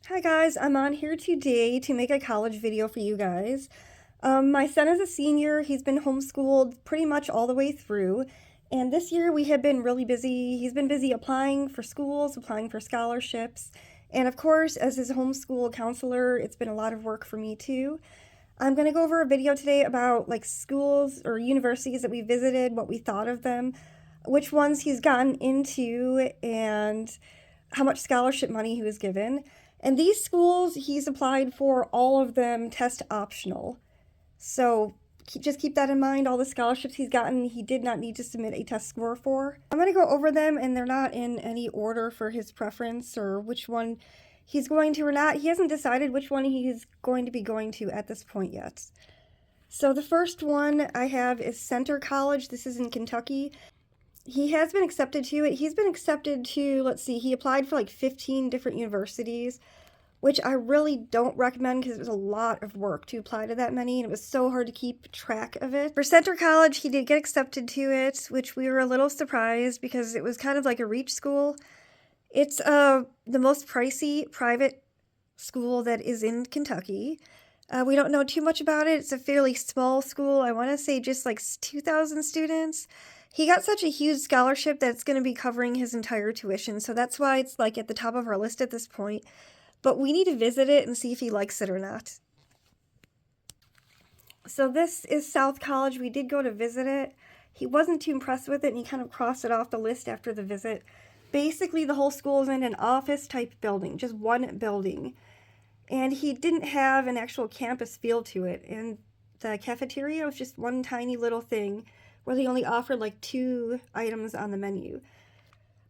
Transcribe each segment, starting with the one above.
Hi guys, I'm on here today to make a college video for you guys. My son is a senior. He's been homeschooled pretty much all the way through. And this year we have been really busy. He's been busy applying for schools, applying for scholarships. And of course, as his homeschool counselor, it's been a lot of work for me too. I'm going to go over a video today about like schools or universities that we visited, what we thought of them, which ones he's gotten into, and how much scholarship money he was given. And these schools, he's applied for all of them test optional. So just keep that in mind. All the scholarships he's gotten, he did not need to submit a test score for. I'm going to go over them, and they're not in any order for his preference or which one he's going to or not. He hasn't decided which one he's going to be going to at this point yet. So the first one I have is Center College. This is in Kentucky. He has been accepted to it. He's been accepted to, let's see, he applied for like 15 different universities, which I really don't recommend because it was a lot of work to apply to that many, and it was so hard to keep track of it. For Center College, he did get accepted to it, which we were a little surprised because it was kind of like a reach school. It's the most pricey private school that is in Kentucky. We don't know too much about it. It's a fairly small school. I want to say just like 2,000 students. He got such a huge scholarship that it's going to be covering his entire tuition, so that's why it's like at the top of our list at this point. But we need to visit it and see if he likes it or not. So this is South College. We did go to visit it. He wasn't too impressed with it, and he kind of crossed it off the list after the visit. Basically, the whole school is in an office-type building, just one building. And he didn't have an actual campus feel to it, and the cafeteria was just one tiny little thing where they only offered like 2 items on the menu.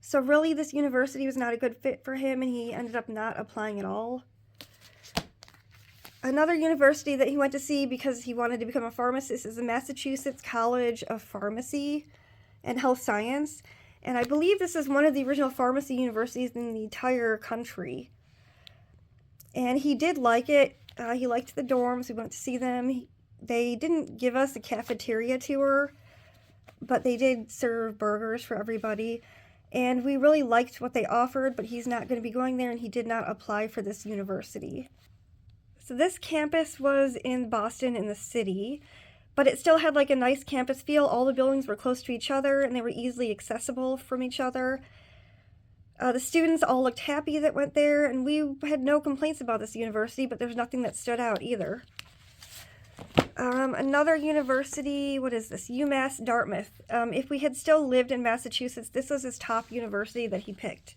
So really, this university was not a good fit for him, and he ended up not applying at all. Another university that he went to see because he wanted to become a pharmacist is the Massachusetts College of Pharmacy and Health Science. And I believe this is one of the original pharmacy universities in the entire country. And he did like it. He liked the dorms. We went to see them. They didn't give us a cafeteria tour, but they did serve burgers for everybody. And we really liked what they offered, but he's not going to be going there, and he did not apply for this university. So this campus was in Boston in the city, but it still had like a nice campus feel. All the buildings were close to each other, and they were easily accessible from each other. The students all looked happy that went there, and we had no complaints about this university, but there's nothing that stood out either. Another university, what is this? Mass Dartmouth. If we had still lived in Massachusetts, this was his top university that he picked.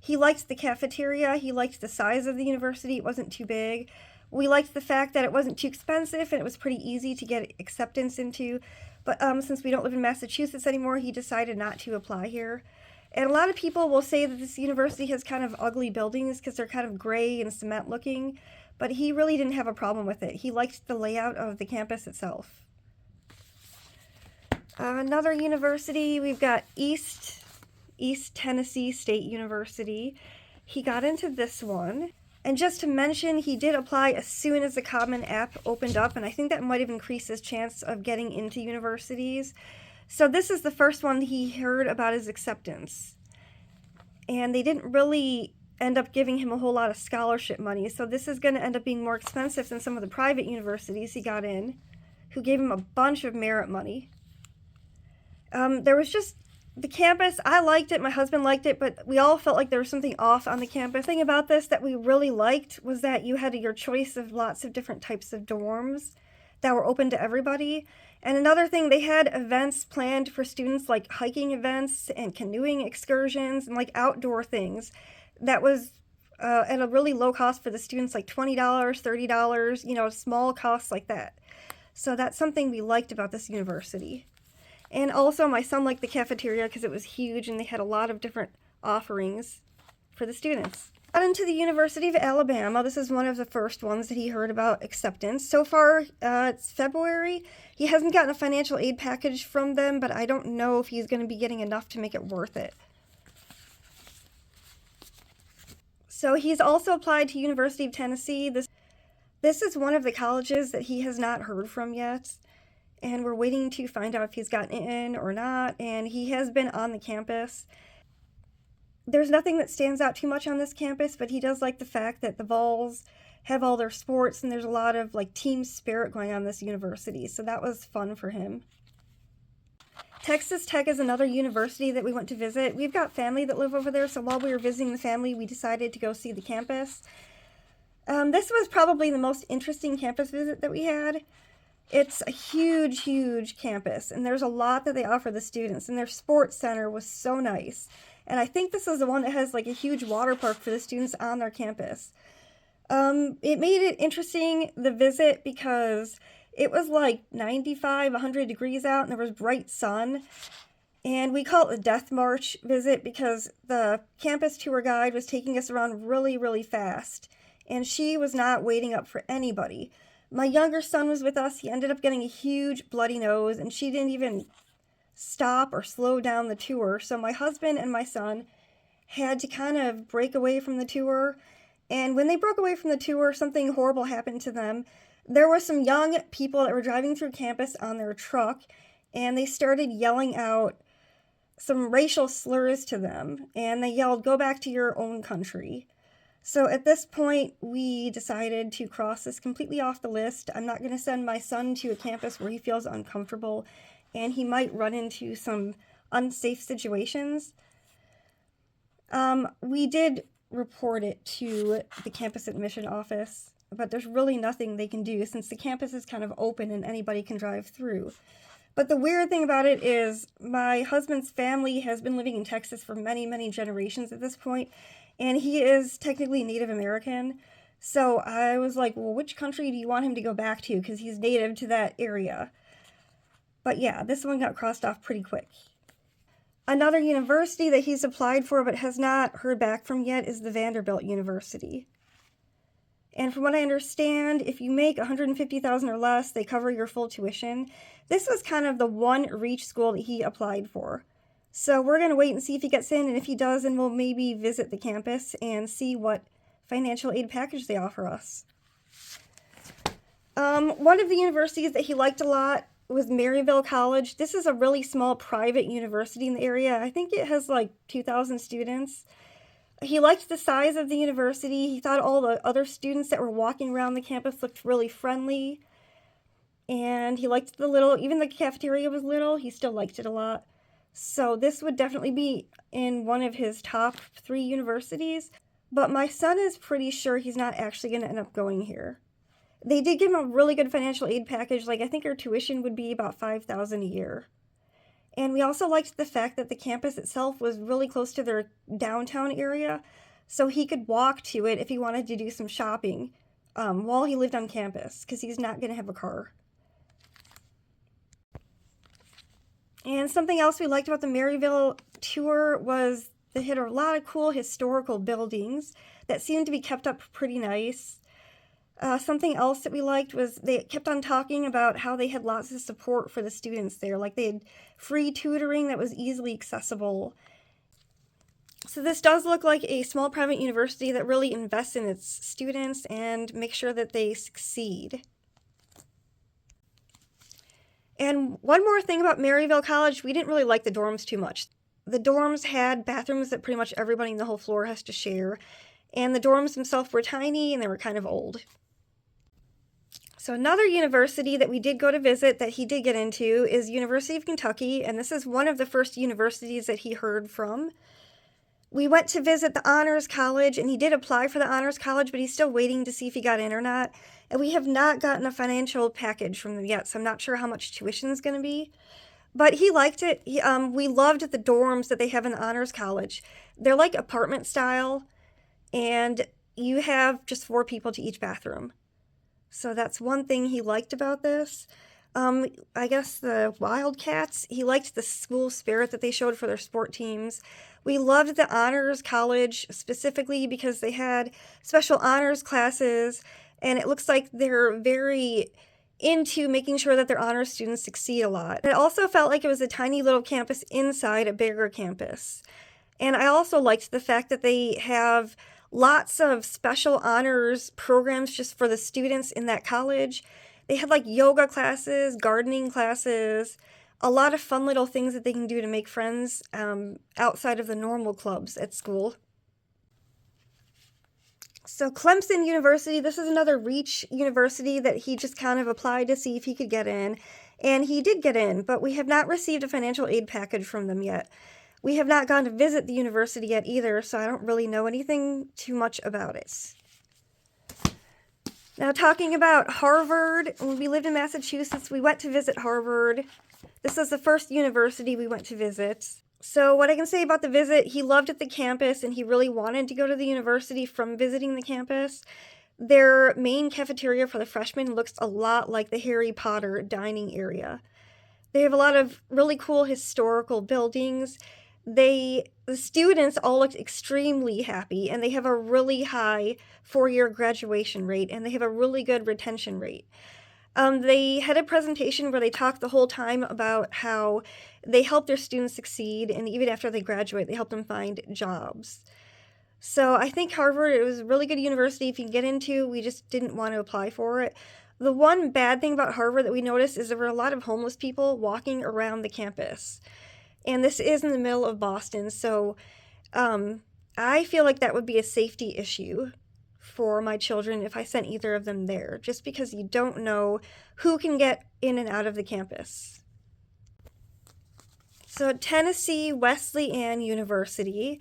He liked the cafeteria. He liked the size of the university. It wasn't too big. We liked the fact that it wasn't too expensive and it was pretty easy to get acceptance into. But since we don't live in Massachusetts anymore, he decided not to apply here. And a lot of people will say that this university has kind of ugly buildings because they're kind of gray and cement looking. But he really didn't have a problem with it. He liked the layout of the campus itself. Another university, we've got East Tennessee State University. He got into this one. And just to mention, he did apply as soon as the Common App opened up, and I think that might have increased his chance of getting into universities. So this is the first one he heard about his acceptance. And they didn't really end up giving him a whole lot of scholarship money. So this is going to end up being more expensive than some of the private universities he got in, who gave him a bunch of merit money. There was just the campus. I liked it. My husband liked it, but we all felt like there was something off on the campus. The thing about this that we really liked was that you had your choice of lots of different types of dorms that were open to everybody. And another thing, they had events planned for students, like hiking events and canoeing excursions and like outdoor things. That was at a really low cost for the students, like $20, $30, small costs like that. So that's something we liked about this university. And also my son liked the cafeteria because it was huge and they had a lot of different offerings for the students. Got into the University of Alabama. This is one of the first ones that he heard about acceptance. So far, it's February. He hasn't gotten a financial aid package from them, but I don't know if he's going to be getting enough to make it worth it. So he's also applied to University of Tennessee. This is one of the colleges that he has not heard from yet, and we're waiting to find out if he's gotten in or not, and he has been on the campus. There's nothing that stands out too much on this campus, but he does like the fact that the Vols have all their sports and there's a lot of like team spirit going on in this university. So that was fun for him. Texas Tech is another university that we went to visit. We've got family that live over there, so while we were visiting the family, we decided to go see the campus. This was probably the most interesting campus visit that we had. It's a huge, huge campus, and there's a lot that they offer the students, and their sports center was so nice. And I think this is the one that has like a huge water park for the students on their campus. It made it interesting, the visit, because it was like 95, 100 degrees out, and there was bright sun. And we call it the Death March visit because the campus tour guide was taking us around really, really fast. And she was not waiting up for anybody. My younger son was with us. He ended up getting a huge bloody nose, and she didn't even stop or slow down the tour. So my husband and my son had to kind of break away from the tour. And when they broke away from the tour, something horrible happened to them. There were some young people that were driving through campus on their truck, and they started yelling out some racial slurs to them. And they yelled, "Go back to your own country." So at this point, we decided to cross this completely off the list. I'm not going to send my son to a campus where he feels uncomfortable and he might run into some unsafe situations. We did report it to the campus admission office, but there's really nothing they can do since the campus is kind of open and anybody can drive through. But the weird thing about it is my husband's family has been living in Texas for many, many generations at this point, and he is technically Native American. So I was like, well, which country do you want him to go back to? Because he's native to that area. But yeah, this one got crossed off pretty quick. Another university that he's applied for but has not heard back from yet is the Vanderbilt University. And from what I understand, if you make $150,000 or less, they cover your full tuition. This was kind of the one reach school that he applied for. So we're going to wait and see if he gets in, and if he does, then we'll maybe visit the campus and see what financial aid package they offer us. One of the universities that he liked a lot was Maryville College. This is a really small private university in the area. I think it has like 2,000 students. He liked the size of the university. He thought all the other students that were walking around the campus looked really friendly. And he liked even the cafeteria was little, he still liked it a lot. So this would definitely be in one of his top 3 universities. But my son is pretty sure he's not actually going to end up going here. They did give him a really good financial aid package. Like, I think our tuition would be about $5,000 a year. And we also liked the fact that the campus itself was really close to their downtown area, so he could walk to it if he wanted to do some shopping while he lived on campus, because he's not going to have a car. And something else we liked about the Maryville tour was they had a lot of cool historical buildings that seemed to be kept up pretty nice. Something else that we liked was they kept on talking about how they had lots of support for the students there. Like they had free tutoring that was easily accessible. So this does look like a small private university that really invests in its students and makes sure that they succeed. And one more thing about Maryville College, we didn't really like the dorms too much. The dorms had bathrooms that pretty much everybody in the whole floor has to share. And the dorms themselves were tiny and they were kind of old. So another university that we did go to visit that he did get into is University of Kentucky, and this is one of the first universities that he heard from. We went to visit the Honors College, and he did apply for the Honors College, but he's still waiting to see if he got in or not. And we have not gotten a financial package from them yet, so I'm not sure how much tuition is going to be. But he liked it. We loved the dorms that they have in the Honors College. They're like apartment style, and you have just 4 people to each bathroom. So that's one thing he liked about this. I guess the Wildcats, he liked the school spirit that they showed for their sport teams. We loved the Honors College specifically because they had special honors classes, and it looks like they're very into making sure that their honors students succeed a lot. It also felt like it was a tiny little campus inside a bigger campus. And I also liked the fact that they have lots of special honors programs just for the students in that college. They had like yoga classes, gardening classes, a lot of fun little things that they can do to make friends outside of the normal clubs at school. So Clemson University, this is another Reach university that he just kind of applied to see if he could get in. And he did get in, but we have not received a financial aid package from them yet. We have not gone to visit the university yet either, so I don't really know anything too much about it. Now, talking about Harvard, when we lived in Massachusetts, we went to visit Harvard. This was the first university we went to visit. So what I can say about the visit, he loved the campus and he really wanted to go to the university from visiting the campus. Their main cafeteria for the freshmen looks a lot like the Harry Potter dining area. They have a lot of really cool historical buildings. The students all looked extremely happy, and they have a really high four-year graduation rate, and they have a really good retention rate. They had a presentation where they talked the whole time about how they help their students succeed, and even after they graduate, they help them find jobs. So I think Harvard, it was a really good university if you can get into. We just didn't want to apply for it. The one bad thing about Harvard that we noticed is there were a lot of homeless people walking around the campus. And this is in the middle of Boston, so I feel like that would be a safety issue for my children if I sent either of them there, just because you don't know who can get in and out of the campus. So at Tennessee Wesleyan University,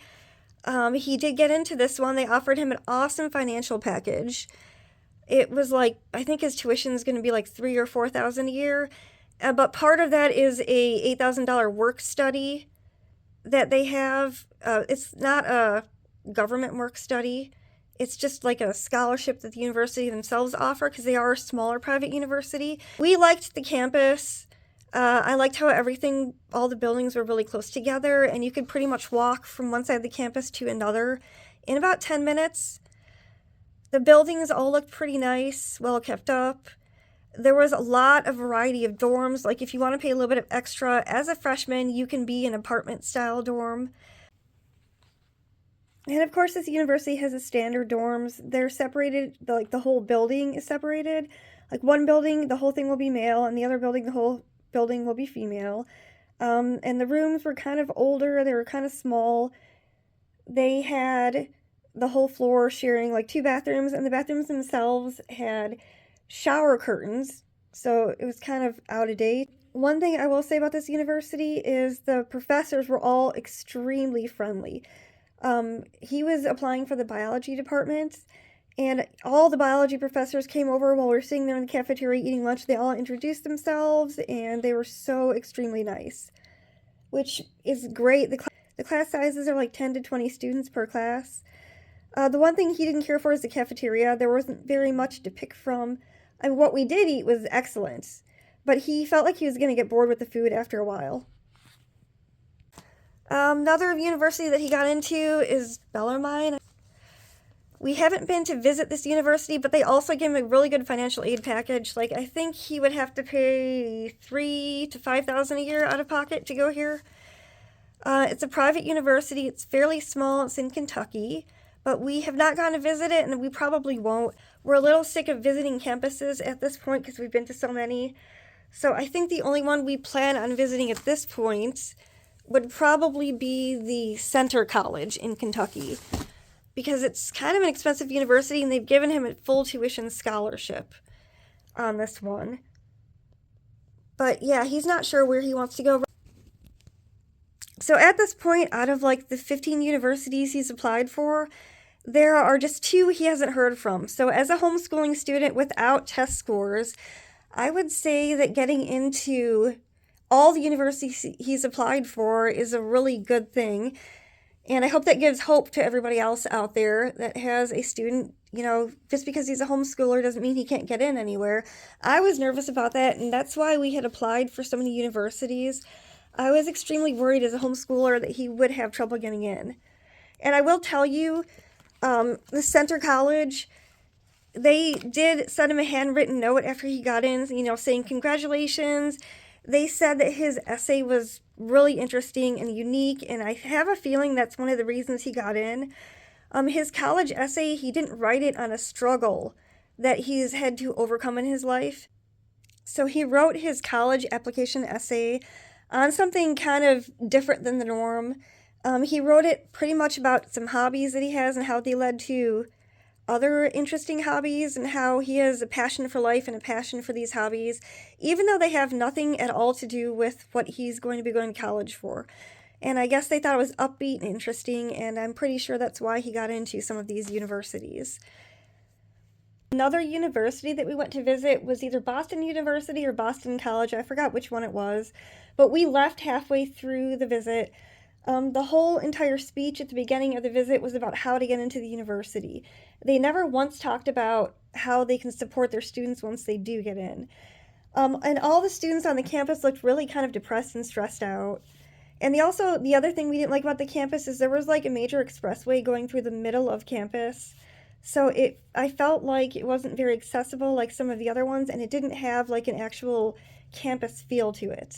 he did get into this one. They offered him an awesome financial package. It was like, I think his tuition is going to be like $3,000 or $4,000 a year. But part of that is a $8,000 work study that they have. It's not a government work study. It's just like a scholarship that the university themselves offer because they are a smaller private university. We liked the campus. I liked how all the buildings were really close together, and you could pretty much walk from one side of the campus to another in about 10 minutes. The buildings all looked pretty nice, well kept up. There was a lot of variety of dorms. Like if you want to pay a little bit of extra, as a freshman, you can be an apartment-style dorm. And of course, this university has its standard dorms. They're separated, the whole building is separated. Like one building, the whole thing will be male, and the other building, the whole building will be female. And the rooms were kind of older. They were kind of small. They had the whole floor sharing like 2 bathrooms, and the bathrooms themselves had shower curtains, so it was kind of out of date. One thing I will say about this university is the professors were all extremely friendly. He was applying for the biology department, and all the biology professors came over while we were sitting there in the cafeteria eating lunch. They all introduced themselves, and they were so extremely nice, which is great. The class sizes are like 10 to 20 students per class. The one thing he didn't care for is the cafeteria. There wasn't very much to pick from. And what we did eat was excellent, but he felt like he was going to get bored with the food after a while. Another university that he got into is Bellarmine. We haven't been to visit this university, but they also give him a really good financial aid package. Like, I think he would have to pay $3,000 to $5,000 a year out of pocket to go here. It's a private university. It's fairly small. It's in Kentucky. But we have not gone to visit it, and we probably won't. We're a little sick of visiting campuses at this point because we've been to so many. So I think the only one we plan on visiting at this point would probably be the Center College in Kentucky, because it's kind of an expensive university, and they've given him a full tuition scholarship on this one. But yeah, he's not sure where he wants to go. So at this point, out of like the 15 universities he's applied for, there are just 2 he hasn't heard from. So as a homeschooling student without test scores, I would say that getting into all the universities he's applied for is a really good thing. And I hope that gives hope to everybody else out there that has a student. Just because he's a homeschooler doesn't mean he can't get in anywhere. I was nervous about that, and that's why we had applied for so many universities. I was extremely worried as a homeschooler that he would have trouble getting in. And I will tell you, the Center College, they did send him a handwritten note after he got in, saying congratulations. They said that his essay was really interesting and unique, and I have a feeling that's one of the reasons he got in. His college essay, he didn't write it on a struggle that he's had to overcome in his life. So he wrote his college application essay on something kind of different than the norm. He wrote it pretty much about some hobbies that he has and how they led to other interesting hobbies, and how he has a passion for life and a passion for these hobbies, even though they have nothing at all to do with what he's going to be going to college for. And I guess they thought it was upbeat and interesting, and I'm pretty sure that's why he got into some of these universities. Another university that we went to visit was either Boston University or Boston College. I forgot which one it was, but we left halfway through the visit. The whole entire speech at the beginning of the visit was about how to get into the university. They never once talked about how they can support their students once they do get in. And all the students on the campus looked really kind of depressed and stressed out. And the other thing we didn't like about the campus is there was like a major expressway going through the middle of campus. So I felt like it wasn't very accessible like some of the other ones, and it didn't have like an actual campus feel to it.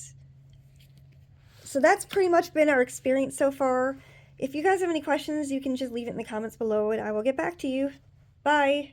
So that's pretty much been our experience so far. If you guys have any questions, you can just leave it in the comments below and I will get back to you. Bye!